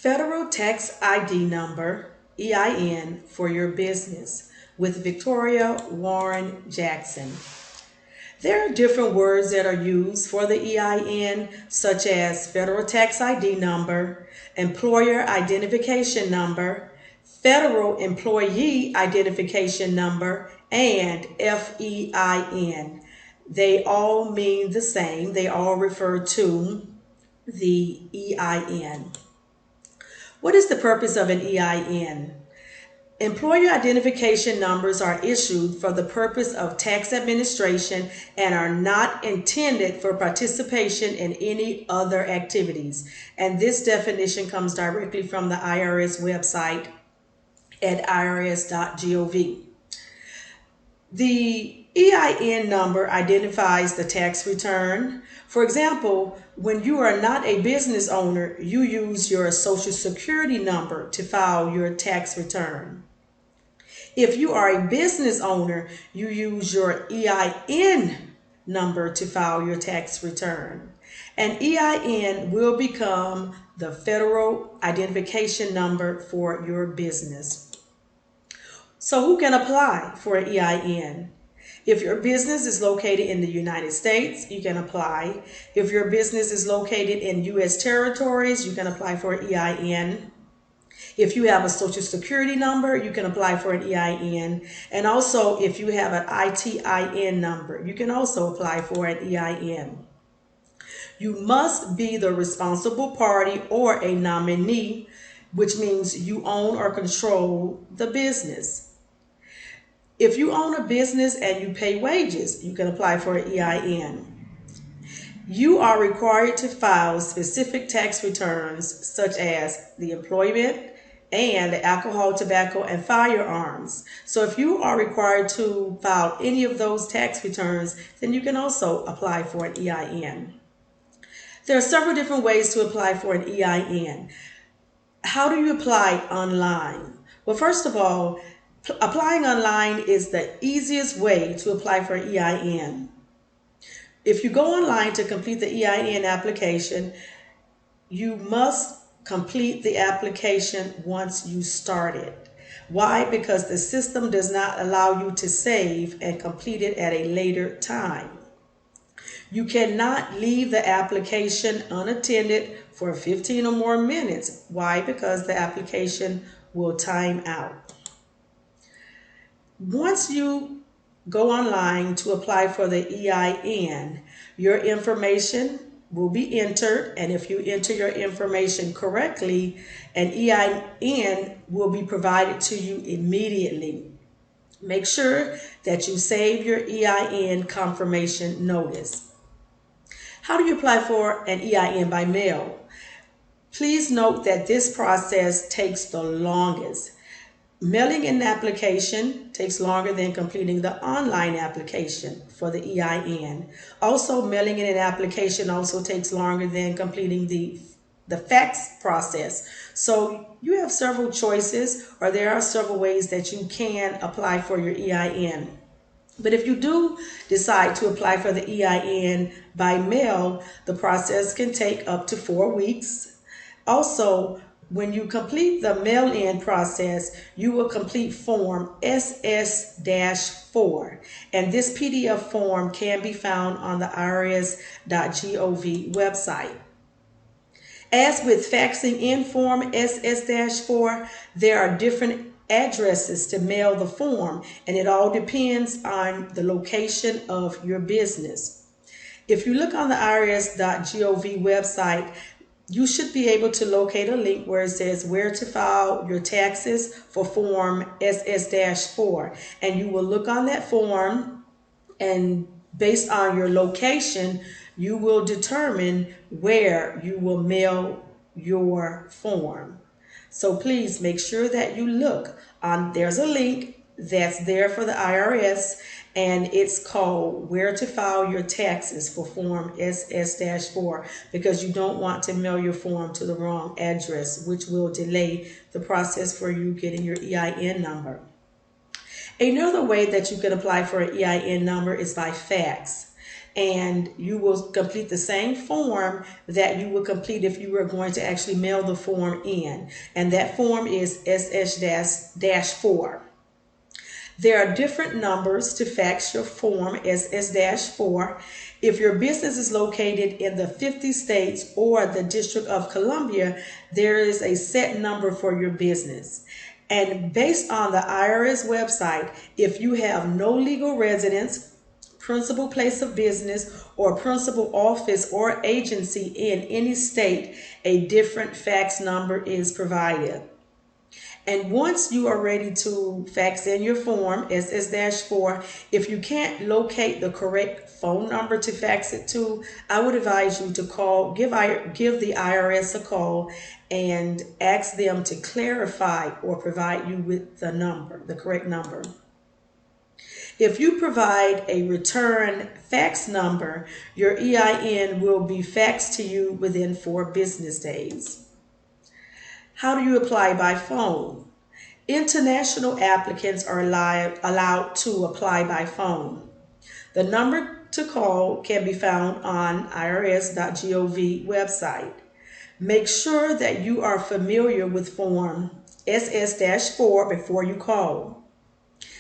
Federal Tax ID Number, EIN, for your business with Victoria Warren Jackson. There are different words that are used for the EIN, such as Federal Tax ID Number, Employer Identification Number, Federal Employee Identification Number, and FEIN. They all mean the same. They all refer to the EIN. What is the purpose of an EIN? Employer identification numbers are issued for the purpose of tax administration and are not intended for participation in any other activities. And this definition comes directly from the IRS website at irs.gov. The EIN number identifies the tax return. For example, when you are not a business owner, you use your Social Security number to file your tax return. If you are a business owner, you use your EIN number to file your tax return. An EIN will become the federal identification number for your business. So who can apply for an EIN? If your business is located in the United States, you can apply. If your business is located in U.S. territories, you can apply for an EIN. If you have a Social Security number, you can apply for an EIN. And also, if you have an ITIN number, you can also apply for an EIN. You must be the responsible party or a nominee, which means you own or control the business. If you own a business and you pay wages, you can apply for an EIN. You are required to file specific tax returns such as the employment and the alcohol, tobacco, and firearms. So if you are required to file any of those tax returns, then you can also apply for an EIN. There are several different ways to apply for an EIN. How do you apply online? Well, first of all, applying online is the easiest way to apply for an EIN. If you go online to complete the EIN application, you must complete the application once you start it. Why? Because the system does not allow you to save and complete it at a later time. You cannot leave the application unattended for 15 or more minutes. Why? Because the application will time out. Once you go online to apply for the EIN, your information will be entered, and if you enter your information correctly, an EIN will be provided to you immediately. Make sure that you save your EIN confirmation notice. How do you apply for an EIN by mail? Please note that this process takes the longest. Mailing an application takes longer than completing the online application for the EIN. Also, mailing in an application also takes longer than completing the fax process. So you have several choices, or there are several ways that you can apply for your EIN. But if you do decide to apply for the EIN by mail, the process can take up to 4 weeks. Also, when you complete the mail-in process, you will complete Form SS4, and this PDF form can be found on the irs.gov website. As with faxing in Form SS4, there are different addresses to mail the form, and it all depends on the location of your business. If you look on the irs.gov website, you should be able to locate a link where it says where to file your taxes for Form SS4. And you will look on that form, and based on your location, you will determine where you will mail your form. So please make sure that you look on, there's a link that's there for the IRS, and it's called Where to File Your Taxes for Form SS4, because you don't want to mail your form to the wrong address, which will delay the process for you getting your EIN number. Another way that you can apply for an EIN number is by fax. And you will complete the same form that you would complete if you were going to actually mail the form in. And that form is SS-4. There are different numbers to fax your form SS-4. If your business is located in the 50 states or the District of Columbia, there is a set number for your business. And based on the IRS website, if you have no legal residence, principal place of business, or principal office or agency in any state, a different fax number is provided. And once you are ready to fax in your form, SS-4, if you can't locate the correct phone number to fax it to, I would advise you to give the IRS a call and ask them to clarify or provide you with the correct number. If you provide a return fax number, your EIN will be faxed to you within 4 business days. How do you apply by phone? International applicants are allowed to apply by phone. The number to call can be found on irs.gov website. Make sure that you are familiar with Form SS-4 before you call.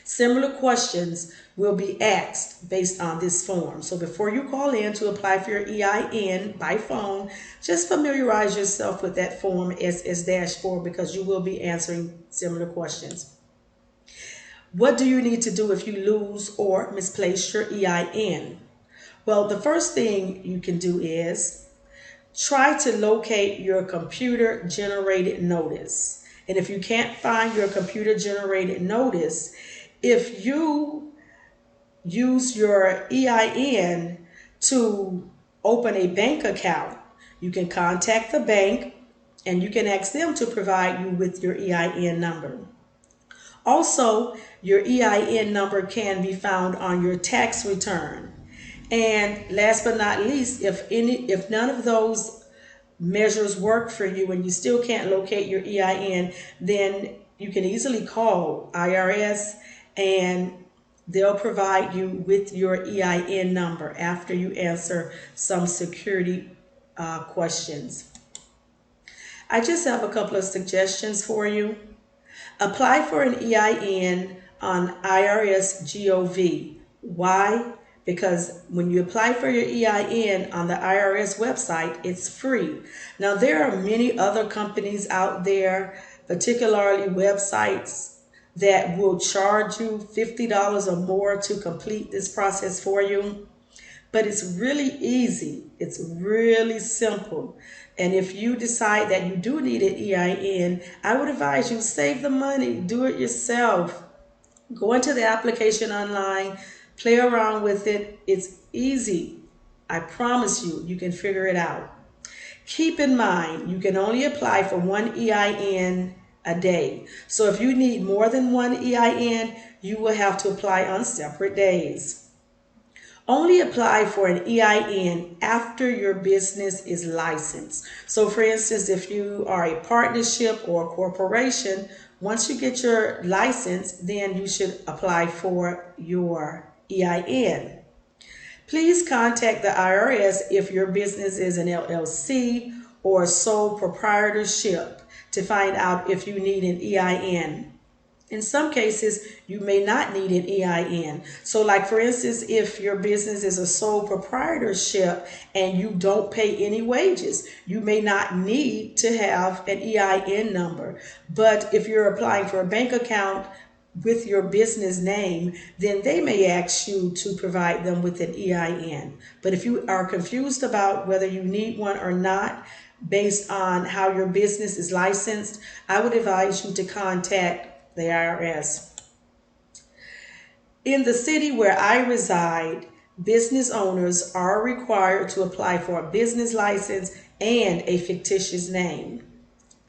Similar questions will be asked based on this form. So before you call in to apply for your EIN by phone, just familiarize yourself with that form SS-4 because you will be answering similar questions. What do you need to do if you lose or misplace your EIN? Well, the first thing you can do is try to locate your computer-generated notice. And if you can't find your computer-generated notice, if you use your EIN to open a bank account, you can contact the bank and you can ask them to provide you with your EIN number. Also, your EIN number can be found on your tax return. And last but not least, if none of those measures work for you and you still can't locate your EIN, then you can easily call IRS and they'll provide you with your EIN number after you answer some security questions. I just have a couple of suggestions for you. Apply for an EIN on irs.gov. Why? Because when you apply for your EIN on the IRS website, it's free. Now, there are many other companies out there, particularly websites, that will charge you $50 or more to complete this process for you. But it's really easy. It's really simple. And if you decide that you do need an EIN, I would advise you save the money, do it yourself. Go into the application online, play around with it. It's easy. I promise you, you can figure it out. Keep in mind, you can only apply for one EIN a day. So if you need more than one EIN, you will have to apply on separate days. Only apply for an EIN after your business is licensed. So for instance, if you are a partnership or a corporation, once you get your license, then you should apply for your EIN. Please contact the IRS if your business is an LLC or sole proprietorship to find out if you need an EIN. In some cases, you may not need an EIN. So like for instance, if your business is a sole proprietorship and you don't pay any wages, you may not need to have an EIN number. But if you're applying for a bank account with your business name, then they may ask you to provide them with an EIN. But if you are confused about whether you need one or not, based on how your business is licensed, I would advise you to contact the IRS. In the city where I reside, business owners are required to apply for a business license and a fictitious name.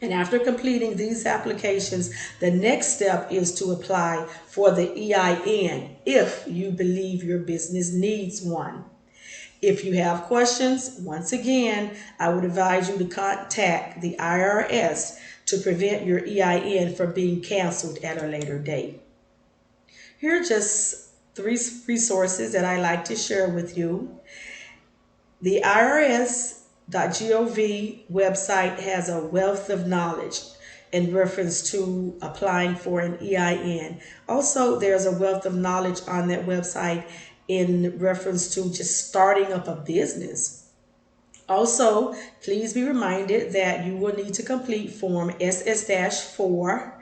And after completing these applications, the next step is to apply for the EIN if you believe your business needs one. If you have questions, once again, I would advise you to contact the IRS to prevent your EIN from being canceled at a later date. Here are just three resources that I like to share with you. The irs.gov website has a wealth of knowledge in reference to applying for an EIN. Also, there's a wealth of knowledge on that website in reference to just starting up a business. Also, please be reminded that you will need to complete Form SS4.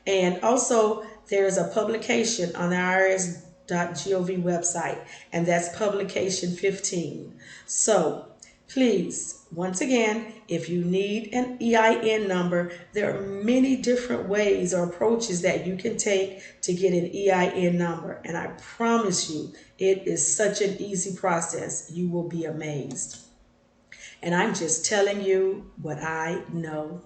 And also, there's a publication on the irs.gov website, and that's publication 15. So, please, once again, if you need an EIN number, there are many different ways or approaches that you can take to get an EIN number. And I promise you, it is such an easy process. You will be amazed. And I'm just telling you what I know.